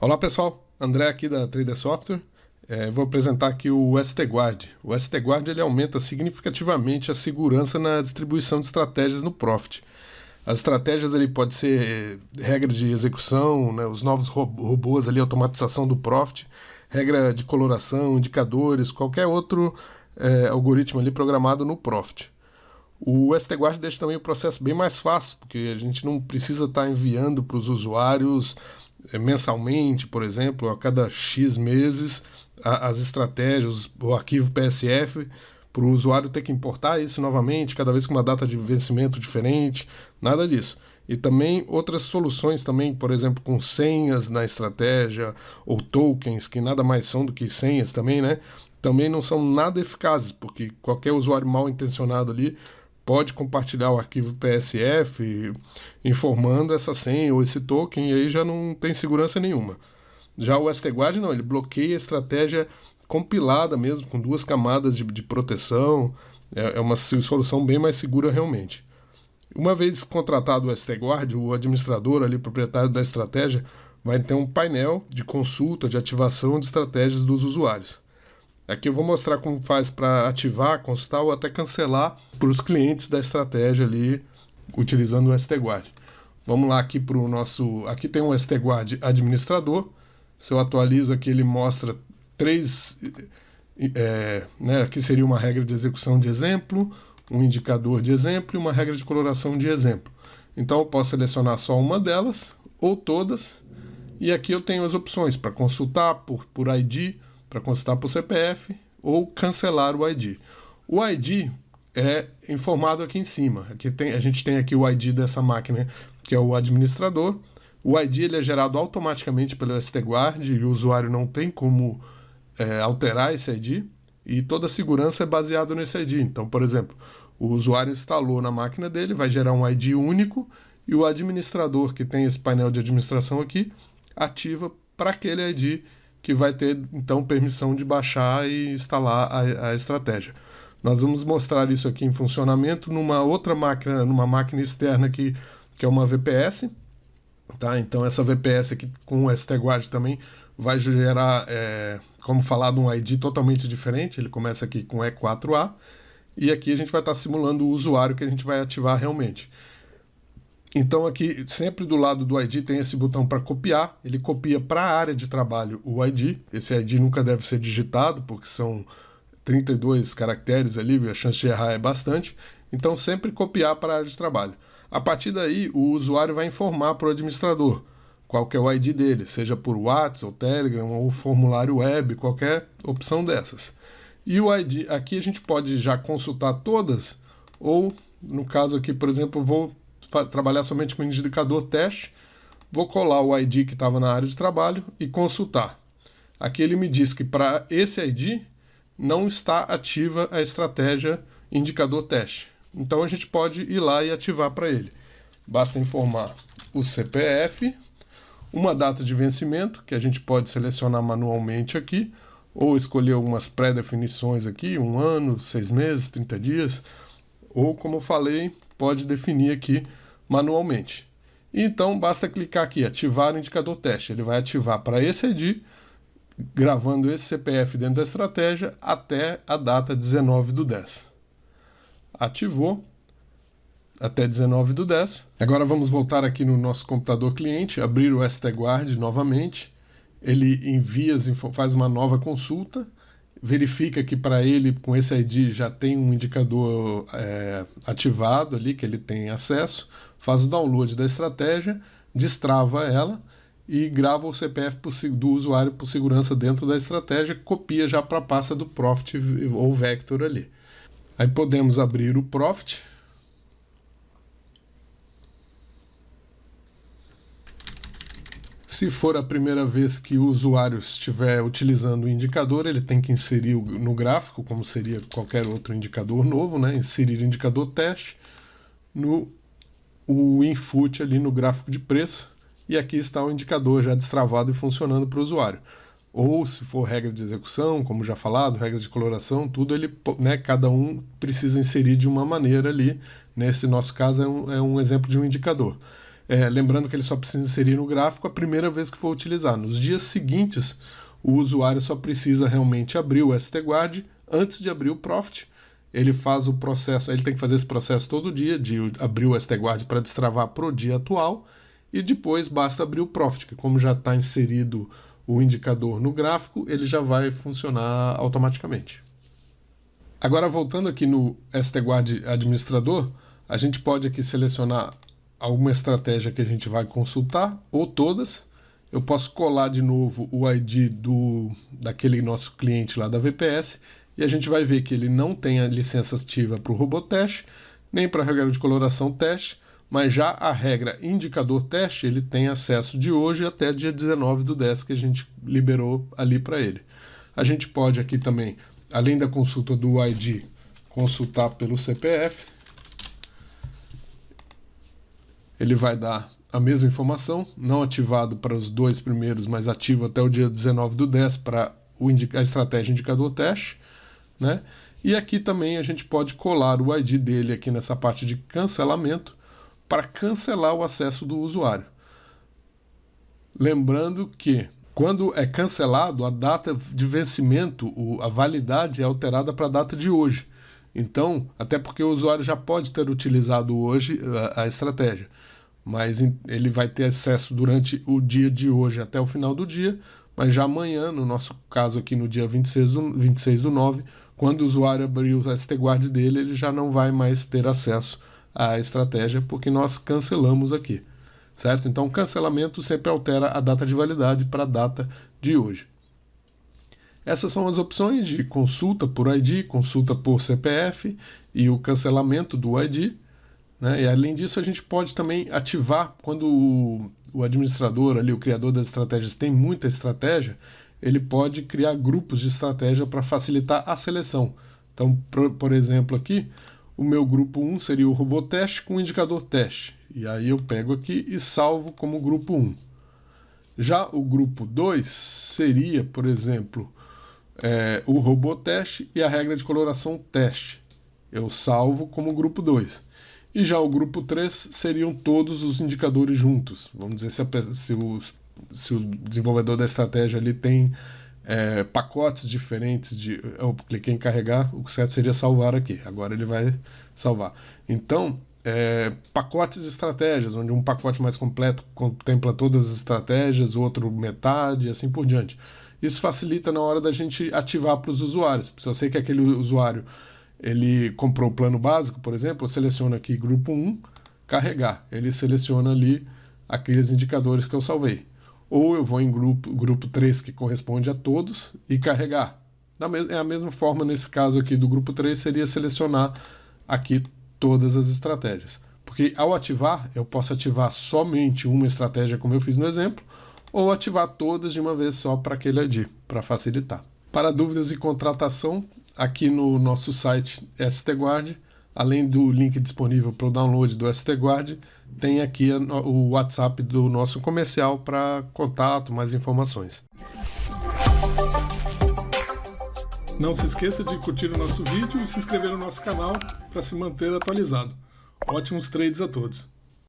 Olá pessoal, André aqui da Trader Software. Vou apresentar aqui o STGuard. O STGuard ele aumenta significativamente a segurança na distribuição de estratégias no Profit. As estratégias ele pode ser regra de execução, né, os novos robôs ali, automatização do Profit, regra de coloração, indicadores, qualquer outro algoritmo ali programado no Profit. O STGuard deixa também o processo bem mais fácil, porque a gente não precisa estar enviando para os usuários mensalmente, por exemplo, a cada X meses, as estratégias, o arquivo PSF, para o usuário ter que importar isso novamente, cada vez com uma data de vencimento diferente, nada disso. E também outras soluções também, por exemplo, com senhas na estratégia, ou tokens, que nada mais são do que senhas também, né? Também não são nada eficazes, porque qualquer usuário mal intencionado ali pode compartilhar o arquivo PSF informando essa senha ou esse token e aí já não tem segurança nenhuma. Já o STGuard não, ele bloqueia a estratégia compilada mesmo, com duas camadas de proteção, é uma solução bem mais segura realmente. Uma vez contratado o STGuard, o administrador ali, proprietário da estratégia, vai ter um painel de consulta, de ativação de estratégias dos usuários. Aqui eu vou mostrar como faz para ativar, consultar ou até cancelar para os clientes da estratégia ali, utilizando o STGuard. Vamos lá aqui para o nosso... Aqui tem um STGuard administrador. Se eu atualizo aqui, ele mostra três... né, aqui seria uma regra de execução de exemplo, um indicador de exemplo e uma regra de coloração de exemplo. Então eu posso selecionar só uma delas ou todas. E aqui eu tenho as opções para consultar por ID, para consultar por CPF ou cancelar o ID. O ID é informado aqui em cima. A gente tem aqui o ID dessa máquina, que é o administrador. O ID ele é gerado automaticamente pelo STGuard e o usuário não tem como alterar esse ID. E toda a segurança é baseada nesse ID. Então, por exemplo, o usuário instalou na máquina dele, vai gerar um ID único e o administrador, que tem esse painel de administração aqui, ativa para aquele ID que vai ter, então, permissão de baixar e instalar a estratégia. Nós vamos mostrar isso aqui em funcionamento numa outra máquina, numa máquina externa aqui, que é uma VPS. Tá? Então, essa VPS aqui com o STGuard também vai gerar, como falado, um ID totalmente diferente. Ele começa aqui com E4A e aqui a gente vai estar simulando o usuário que a gente vai ativar realmente. Então aqui, sempre do lado do ID tem esse botão para copiar, ele copia para a área de trabalho o ID, esse ID nunca deve ser digitado, porque são 32 caracteres ali, a chance de errar é bastante, então sempre copiar para a área de trabalho. A partir daí, o usuário vai informar para o administrador qual que é o ID dele, seja por WhatsApp, ou Telegram, ou formulário web, qualquer opção dessas. E o ID, aqui a gente pode já consultar todas, ou no caso aqui, por exemplo, vou trabalhar somente com o indicador teste, vou colar o ID que estava na área de trabalho e consultar. Aqui ele me diz que para esse ID não está ativa a estratégia indicador teste. Então a gente pode ir lá e ativar para ele. Basta informar o CPF, uma data de vencimento, que a gente pode selecionar manualmente aqui, ou escolher algumas pré-definições aqui, 1 ano, 6 meses, 30 dias, ou como eu falei, pode definir aqui manualmente. Então basta clicar aqui, ativar o indicador teste. Ele vai ativar para esse ID, gravando esse CPF dentro da estratégia até a data 19/10. Ativou até 19/10. Agora vamos voltar aqui no nosso computador cliente, abrir o STGuard novamente. Ele envia, faz uma nova consulta, verifica que para ele, com esse ID, já tem um indicador ativado ali, que ele tem acesso, faz o download da estratégia, destrava ela e grava o CPF do usuário por segurança dentro da estratégia, copia já para a pasta do Profit ou Vector ali. Aí podemos abrir o Profit. Se for a primeira vez que o usuário estiver utilizando o indicador, ele tem que inserir no gráfico, como seria qualquer outro indicador novo, né? Inserir indicador teste o input ali no gráfico de preço, e aqui está o indicador já destravado e funcionando para o usuário. Ou se for regra de execução, como já falado, regra de coloração, tudo ele, né, cada um precisa inserir de uma maneira ali. Nesse nosso caso é um exemplo de um indicador. lembrando que ele só precisa inserir no gráfico a primeira vez que for utilizar. Nos dias seguintes, o usuário só precisa realmente abrir o STGuard antes de abrir o Profit. Ele faz o processo, ele tem que fazer esse processo todo dia, de abrir o STGuard para destravar para o dia atual, e depois basta abrir o Profit, que como já está inserido o indicador no gráfico, ele já vai funcionar automaticamente. Agora, voltando aqui no STGuard administrador, a gente pode aqui selecionar alguma estratégia que a gente vai consultar, ou todas. Eu posso colar de novo o ID daquele nosso cliente lá da VPS, e a gente vai ver que ele não tem a licença ativa para o Robotest, nem para a regra de coloração teste, mas já a regra indicador teste ele tem acesso de hoje até dia 19/10 que a gente liberou ali para ele. A gente pode aqui também, além da consulta do ID, consultar pelo CPF. Ele vai dar a mesma informação, não ativado para os 2 primeiros, mas ativo até o dia 19/10 para a estratégia indicador teste, né? E aqui também a gente pode colar o ID dele aqui nessa parte de cancelamento para cancelar o acesso do usuário. Lembrando que quando é cancelado, a data de vencimento, a validade é alterada para a data de hoje. Então, até porque o usuário já pode ter utilizado hoje a estratégia, mas ele vai ter acesso durante o dia de hoje até o final do dia, mas já amanhã, no nosso caso aqui no dia 26/9, quando o usuário abrir o STGuard dele, ele já não vai mais ter acesso à estratégia, porque nós cancelamos aqui, certo? Então, o cancelamento sempre altera a data de validade para a data de hoje. Essas são as opções de consulta por ID, consulta por CPF e o cancelamento do ID, né? E além disso, a gente pode também ativar, quando o administrador, ali, o criador das estratégias, tem muita estratégia, ele pode criar grupos de estratégia para facilitar a seleção. Então, por exemplo, aqui, o meu grupo 1 seria o Robotest com o indicador teste. E aí eu pego aqui e salvo como grupo 1. Já o grupo 2 seria, por exemplo, o Robotest e a regra de coloração teste. Eu salvo como grupo 2. E já o grupo 3 seriam todos os indicadores juntos. Vamos dizer se o desenvolvedor da estratégia ali tem pacotes diferentes eu cliquei em carregar, o certo seria salvar aqui. Agora ele vai salvar. Então, pacotes de estratégias, onde um pacote mais completo contempla todas as estratégias, outro metade, e assim por diante. Isso facilita na hora da gente ativar para os usuários. Se eu sei que aquele usuário ele comprou o plano básico, por exemplo, eu seleciono aqui grupo 1, carregar. Ele seleciona ali aqueles indicadores que eu salvei. Ou eu vou em grupo 3, que corresponde a todos, e carregar. É a mesma forma nesse caso aqui do grupo 3, seria selecionar aqui todas as estratégias. Porque ao ativar, eu posso ativar somente uma estratégia, como eu fiz no exemplo, ou ativar todas de uma vez só para aquele ID, para facilitar. Para dúvidas e contratação, aqui no nosso site STGuard, além do link disponível para o download do STGuard, tem aqui o WhatsApp do nosso comercial para contato, mais informações. Não se esqueça de curtir o nosso vídeo e se inscrever no nosso canal para se manter atualizado. Ótimos trades a todos!